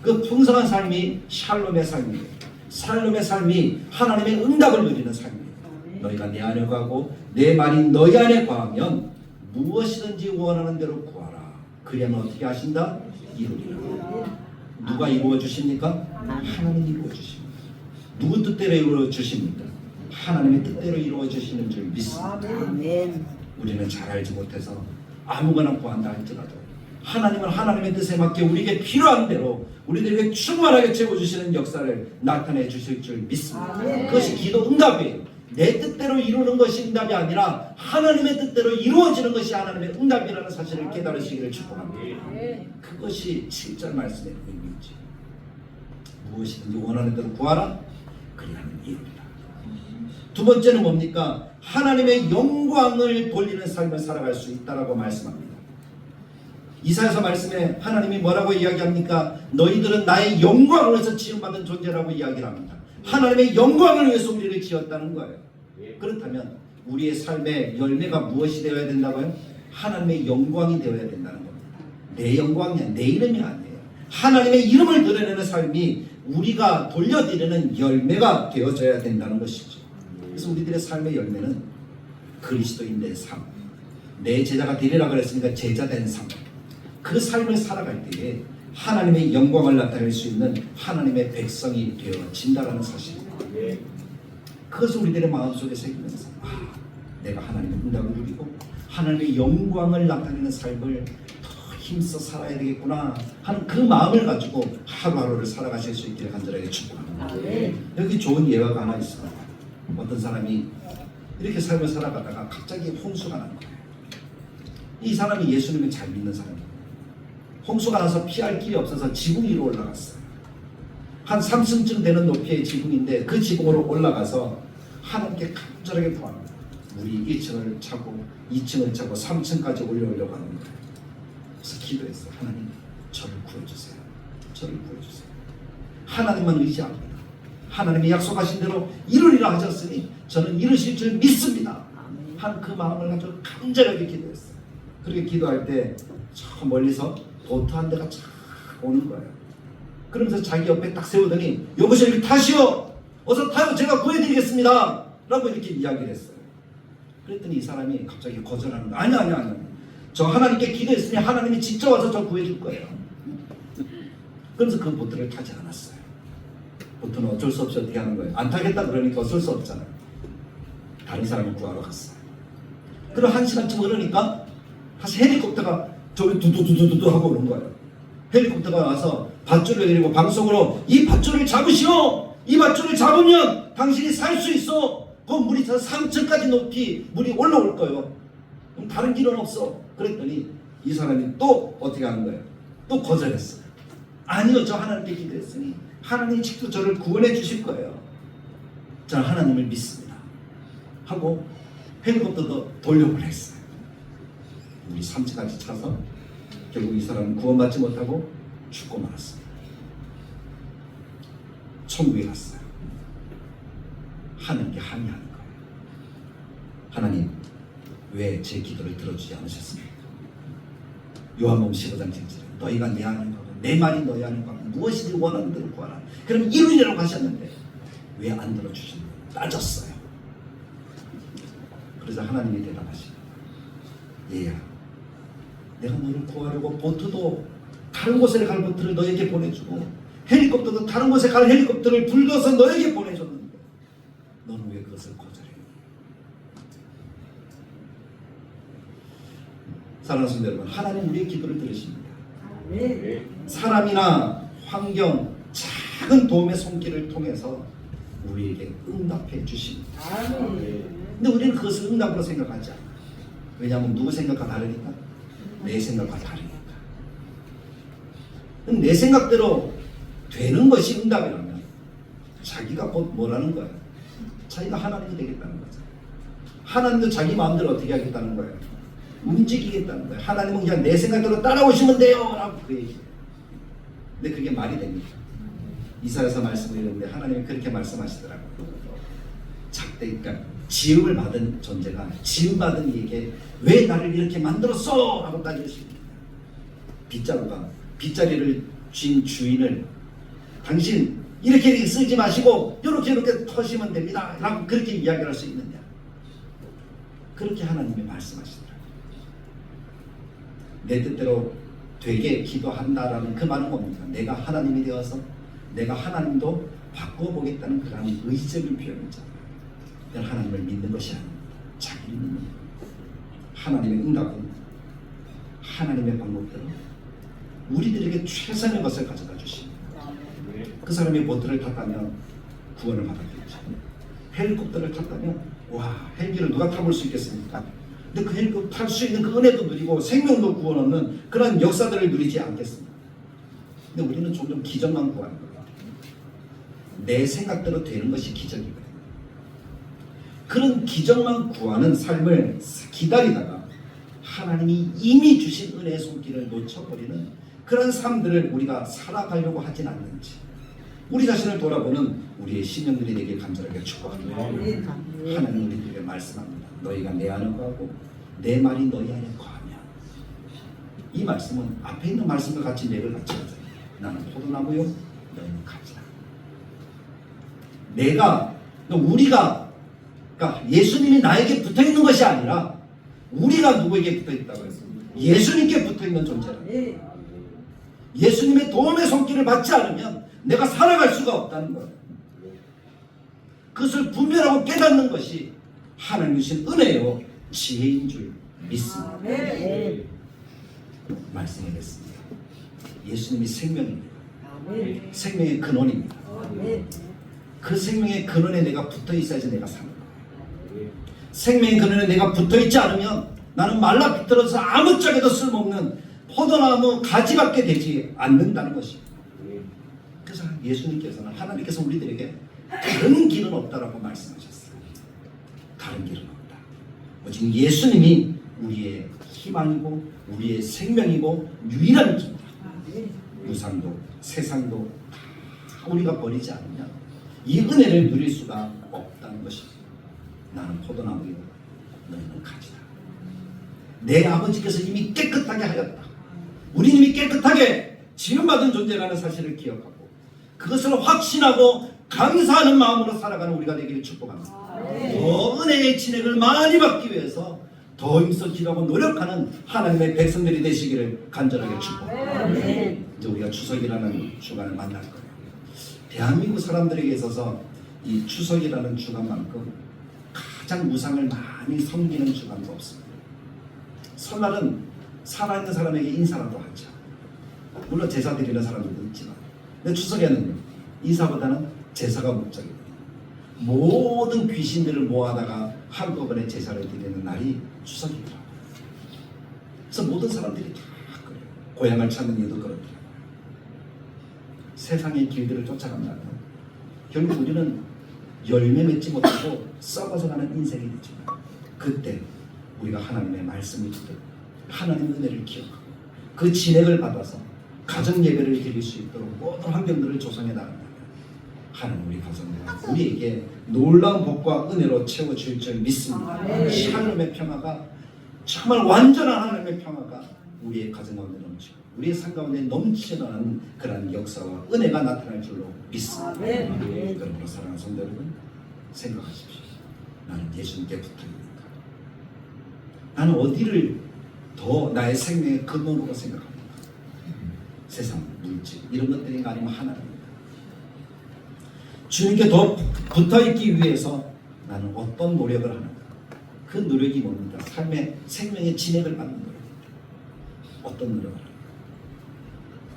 그 풍성한 삶이 샬롬의 삶이에요. 샬롬의 삶이 하나님의 응답을 누리는 삶이에요. 너희가 내 안에 거하고 내 말이 너희 안에 거하면 무엇이든지 원하는 대로 구하라. 그리하면 어떻게 하신다? 이루리라. 누가 이루어 주십니까? 하나님이 이루어 주십니다. 누구 뜻대로 이루어 주십니까? 하나님의 뜻대로 이루어 주시는 줄 믿습니다. 아멘. 우리는 잘 알지 못해서 아무거나 구한다 할지라도 하나님은 하나님의 뜻에 맞게 우리에게 필요한 대로 우리들에게 충만하게 채워주시는 역사를 나타내 주실 줄 믿습니다. 그것이 기도 응답이에요. 내 뜻대로 이루는 것이 응답이 아니라 하나님의 뜻대로 이루어지는 것이 하나님의 응답이라는 사실을 깨달으시기를 축복합니다. 그것이 7절 말씀의 의미이지. 무엇이든지 원하는 대로 구하라. 그리하면 이루리라. 두 번째는 뭡니까? 하나님의 영광을 돌리는 삶을 살아갈 수 있다라고 말씀합니다. 이사야서 말씀에 하나님이 뭐라고 이야기합니까? 너희들은 나의 영광을 위해서 지음받은 존재라고 이야기를 합니다. 하나님의 영광을 위해서 우리를 지었다는 거예요. 그렇다면 우리의 삶의 열매가 무엇이 되어야 된다고요? 하나님의 영광이 되어야 된다는 겁니다. 내 영광이 내 이름이 아니에요. 하나님의 이름을 드러내는 삶이 우리가 돌려드리는 열매가 되어져야 된다는 것이죠. 그래서 우리들의 삶의 열매는 그리스도인의 삶, 내 제자가 되리라 그랬으니까 제자된 삶, 그 삶을 살아갈 때에 하나님의 영광을 나타낼 수 있는 하나님의 백성이 되어진다는 사실입니다. 그것을 우리들의 마음속에 새기면서 내가 하나님의 응답을 누리고 하나님의 영광을 나타내는 삶을 더 힘써 살아야 되겠구나 하는 그 마음을 가지고 하루하루를 살아가실 수 있기를 간절하게 축복합니다. 여기 좋은 예화가 하나 있습니다. 어떤 사람이 이렇게 삶을 살아가다가 갑자기 홍수가 난 거예요. 이 사람이 예수님을 잘 믿는 사람이에요. 홍수가 나서 피할 길이 없어서 지붕 위로 올라갔어요. 한 3층쯤 되는 높이의 지붕인데 그 지붕으로 올라가서 하나님께 간절하게 구합니다. 우리 1층을 차고 2층을 차고 3층까지 올려오려고 하는 거예요. 그래서 기도했어요. 하나님, 저를 구해주세요. 저를 구해주세요. 하나님만 의지합니다. 하나님이 약속하신 대로 이루리라 하셨으니 저는 이루실 줄 믿습니다. 한 그 마음을 가지고 간절하게 기도했어요. 그렇게 기도할 때 저 멀리서 보트 한 대가 쫙 오는 거예요. 그러면서 자기 옆에 딱 세우더니 여보세요, 이렇게 타시오. 어서 타요. 제가 구해드리겠습니다. 라고 이렇게 이야기를 했어요. 그랬더니 이 사람이 갑자기 거절하는 거예요. 아니요. 저 하나님께 기도했으니 하나님이 직접 와서 저 구해줄 거예요. 그래서 그 보트를 타지 않았어요. 보트는 어쩔 수 없이 어떻게 하는 거예요? 안 타겠다 그러니까 어쩔 수 없잖아요. 다른 사람을 구하러 갔어요. 그럼 1시간쯤 흐르니까 다시 헬리콥터가 저기 두두두두두 하고 오는 거예요. 헬리콥터가 와서 밧줄을 내리고 방송으로 이 밧줄을 잡으시오. 이 밧줄을 잡으면 당신이 살 수 있어. 그 물이 3층까지 높이 물이 올라올 거예요. 그럼 다른 길은 없어. 그랬더니 이 사람이 또 어떻게 하는 거예요? 또 거절했어요. 아니요, 저 하나님께 기도했으니 하나님이 직접 저를 구원해 주실 거예요. 저는 하나님을 믿습니다. 하고 헬리콥터도 돌려보냈어요. 우리 3층까지 차서 결국 이 사람은 구원받지 못하고 죽고 말았습니다. 천국에 갔어요. 하나님께 항의하는 거예요. 하나님, 왜 제 기도를 들어주지 않으셨습니까? 요한복음 15장 7절에 너희가 내 안에 가고 내 말이 너희 안에 가고 무엇이든 원하는 대로 구하라. 그럼 이루리라고 하셨는데 왜 안 들어주셨나요? 따졌어요. 그래서 하나님이 대답하시고, 얘야, 내가 너를 구하려고 보트도 다른 곳에 갈 보트를 너에게 보내주고 헬리콥터도 다른 곳에 갈 헬리콥터를 불러서 너에게 보내줬는데 너는 왜 그것을 거절해? 사랑하는 성도 여러분, 하나님 우리의 기도를 들으십니다. 사람이나 환경, 작은 도움의 손길을 통해서 우리에게 응답해 주십니다. 근데 우리는 그것을 응답으로 생각하지 않아요. 왜냐하면 누구 생각과 다르니까? 내 생각과 다르니까. 내 생각대로 되는 것이 응답이라면 자기가 곧 뭐라는 거예요? 자기가 하나님이 되겠다는 거죠. 하나님도 자기 마음대로 어떻게 하겠다는 거예요? 움직이겠다는 거예요. 하나님은 그냥 내 생각대로 따라오시면 돼요 라고 그 얘기예요. 근데 그게 말이 됩니까? 이사야서 말씀을 읽는데 하나님이 그렇게 말씀하시더라고요. 그러니까 지음을 받은 존재가 지음 받은 이에게 왜 나를 이렇게 만들었어? 라고 따지십니다. 빗자루가 빗자리를 쥔 주인을 당신 이렇게 쓰지 마시고 이렇게 터시면 됩니다 라고 그렇게 이야기를 할 수 있느냐. 그렇게 하나님이 말씀하시더라고요. 내 뜻대로 되게 기도한다라는 그 말은 뭡니까? 내가 하나님이 되어서 내가 하나님도 바꿔보겠다는 그런 의지적인 표현이죠. 하나님을 믿는 것이 아닙니다. 자기를 믿는 것. 하나님의 응답은 하나님의 방법대로 우리들에게 최선의 것을 가져다 주십니다. 그 사람이 보트를 탔다면 구원을 받았겠죠. 헬리콥터를 탔다면 와, 헬기를 누가 타볼 수 있겠습니까? 근데 그 헬기를 탈 수 있는 그 은혜도 누리고 생명도 구원 얻는 그런 역사들을 누리지 않겠습니까? 근데 우리는 점점 기적만 구하는 거예요. 내 생각대로 되는 것이 기적이거든요. 그런 기적만 구하는 삶을 기다리다가 하나님이 이미 주신 은혜의 손길을 놓쳐버리는 그런 삶들을 우리가 살아가려고 하진 않는지 우리 자신을 돌아보는 우리의 심령들이 되길 간절하게 축복합니다. 하나님 우리들에게 말씀합니다. 너희가 내 안에 거하고 내 말이 너희 안에 거하면. 이 말씀은 앞에 있는 말씀과 같이 맥을 같이 하잖아요. 나는 포도나무요 너희는 가지라. 우리가 그러니까 예수님이 나에게 붙어있는 것이 아니라 우리가 누구에게 붙어있다고 했습니다. 예수님께 붙어있는 존재라. 예수님의 도움의 손길을 받지 않으면 내가 살아갈 수가 없다는 거예요. 그것을 분별하고 깨닫는 것이 하나님 주신 은혜요 지혜인 줄 믿습니다. 말씀하겠습니다. 예수님이 생명입니다. 생명의 근원입니다. 그 생명의 근원에 내가 붙어 있어야지 내가 사는 거예요. 생명의 근원에 내가 붙어 있지 않으면 나는 말라 비틀어서 아무짝에도 쓸모없는 포도나무 가지밖에 되지 않는다는 것입니다. 그래서 예수님께서는 하나님께서 우리들에게 다른 길은 없다라고 말씀하셨어요. 다른 길은 없다. 오직 예수님이 우리의 희망이고 우리의 생명이고 유일한 길이다. 우상도 세상도 다 우리가 버리지 않으면 이 은혜를 누릴 수가 없다는 것입니다. 나는 포도나무요 너희는 가지다. 내 아버지께서 이미 깨끗하게 하였다. 우리는 이미 깨끗하게 지음받은 존재라는 사실을 기억하고 그것을 확신하고 감사하는 마음으로 살아가는 우리가 되기를 축복합니다. 더 은혜의 진액을 많이 받기 위해서 더 힘써 기도하고 노력하는 하나님의 백성들이 되시기를 간절하게 축복합니다. 이제 우리가 추석이라는 주간을 만날 거예요. 대한민국 사람들에게 있어서 이 추석이라는 주간만큼 가장 우상을 많이 섬기는 주간도 없습니다. 설날은 살아있는 사람에게 인사라도 하죠. 물론 제사 드리는 사람들도 있지만 근데 추석에는 인사보다는 제사가 목적입니다. 모든 귀신들을 모아다가 한꺼번에 제사를 드리는 날이 추석이더라고요. 그래서 모든 사람들이 다 그래요. 고향을 찾는 이유도 그렇더라고요. 세상의 길들을 쫓아간다면 결국 우리는 열매 맺지 못하고 썩어서 가는 인생이 되지만 그때 우리가 하나님의 말씀을 듣고 하나님의 은혜를 기억하고 그 진액을 받아서 가정 예배를 드릴 수 있도록 모든 환경들을 조성해 나간다면 하나님 우리 가정과 우리에게 놀라운 복과 은혜로 채워줄 줄 믿습니다. 하나님의 평화가 정말 완전한 하나님의 평화가 우리의 가정 가운데 넘치고 우리의 삶 가운데 넘치는 그런 역사와 은혜가 나타날 줄로 믿습니다. 그러므로 사랑하는 성도 여러분 생각하십시오. 나는 예수님께 붙어있는가? 나는 어디를 더 나의 생명의 근원으로 생각합니까? 세상, 물질 이런 것들인가 아니면 하나님인가? 주님께 더 붙어있기 위해서 나는 어떤 노력을 하는가? 그 노력이 뭡니까? 삶의 생명의 진액을 받는 노력. 어떤 노력을 하는가?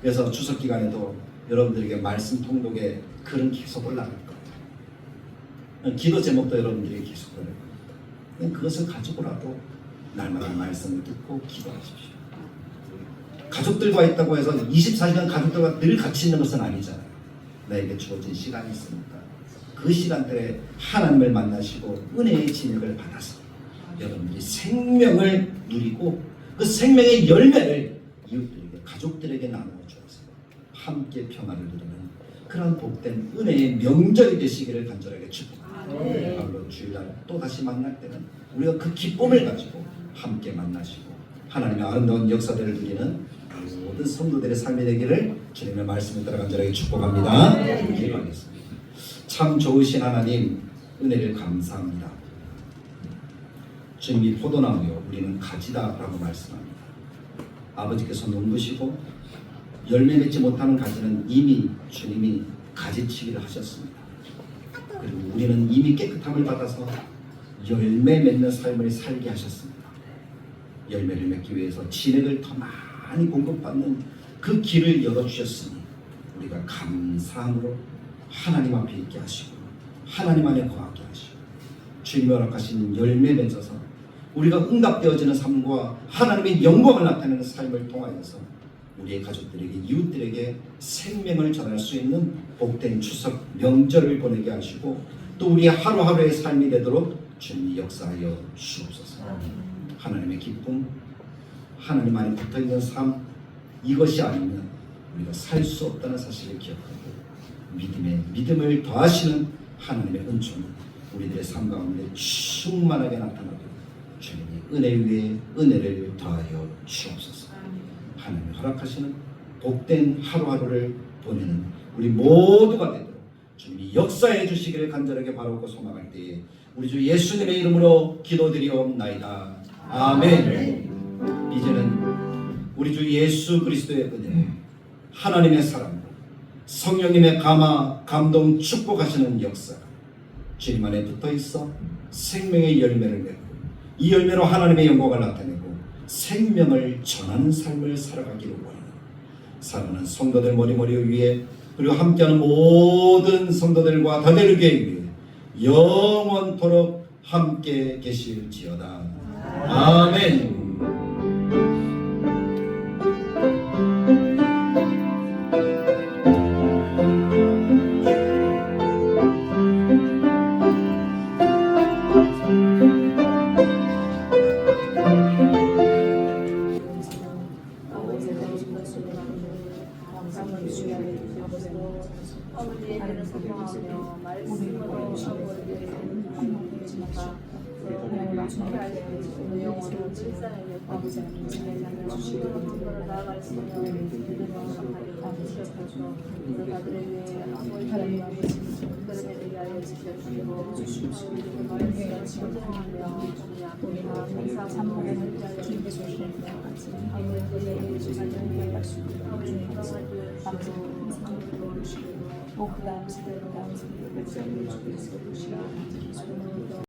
그래서 추석 기간에도 여러분들에게 말씀 통독에 글은 계속 올라갈 겁니다. 기도 제목도 여러분들이 계속 올라갈 겁니다. 그것을 가지고라도 날마다 말씀을 듣고 기도하십시오. 가족들과 있다고 해서 24시간 가족들과 늘 같이 있는 것은 아니잖아요. 나에게 주어진 시간이 있으니까 그 시간대에 하나님을 만나시고 은혜의 진액을 받아서 여러분들이 생명을 누리고 그 생명의 열매를 이웃들에게 가족들에게 나누어 주어서 함께 평화를 누리는 그런 복된 은혜의 명절이 되시기를 간절하게 축복합니다. 바로 주일날 또 다시 만날 때는 우리가 그 기쁨을 가지고 함께 만나시고 하나님의 아름다운 역사들을 누리는 모든 성도들의 삶이 되기를 주님의 말씀을 따라 간절하게 축복합니다. 기도하겠습니다. 참 좋으신 하나님, 은혜를 감사합니다. 주님이 포도나무요 우리는 가지다라고 말씀합니다. 아버지께서 눈부시고 열매 맺지 못하는 가지는 이미 주님이 가지치기를 하셨습니다. 그리고 우리는 이미 깨끗함을 받아서 열매 맺는 삶을 살게 하셨습니다. 열매를 맺기 위해서 진액을 더 많이 공급받는 그 길을 열어주셨으니 우리가 감사함으로 하나님 앞에 있게 하시고 하나님 안에 거하게 하시고 주님이 허락하신 열매 맺어서 우리가 응답되어지는 삶과 하나님의 영광을 나타내는 삶을 통하여서 우리의 가족들에게 이웃들에게 생명을 전할 수 있는 복된 추석 명절을 보내게 하시고 또 우리의 하루하루의 삶이 되도록 주님이 역사하여 주옵소서. 하나님의 기쁨, 하나님 안에 붙어있는 삶, 이것이 아니면 우리가 살 수 없다는 사실을 기억하고 믿음을 더하시는 하나님의 은총이 우리들의 삶 가운데 충만하게 나타나고 주님이 은혜 위에 은혜를 더하여 주옵소서. 하나님이 허락하시는 복된 하루하루를 보내는 우리 모두가 되도록 주님이 역사해 주시기를 간절하게 바라고 소망할 때에 우리 주 예수님의 이름으로 기도드리옵나이다. 아멘. 이제는 우리 주 예수 그리스도의 은혜, 하나님의 사랑, 성령님의 감화, 감동, 축복하시는 역사, 주님 안에 붙어있어 생명의 열매를 맺고 이 열매로 하나님의 영광을 나타내고 생명을 전하는 삶을 살아가기를 원하는 사랑하는 성도들 머리머리 위에 그리고 함께하는 모든 성도들과 다대르게 위해 영원토록 함께 계실지어다. 아멘. 아버지의 일을 소망하며 말씀으로 주님께 알려주시고 영원한 질산을 아버지의 주시고 나아갈 수 있는 믿음을 감사하게 주셔서 우리가들을 위해 아버지의 그들을 위하여 지켜주시고 주시고 말씀을 소망하며 주님 앞에 감사함을 위하여 주시고 아버지의 주시는 아버지의 감사하여 주시고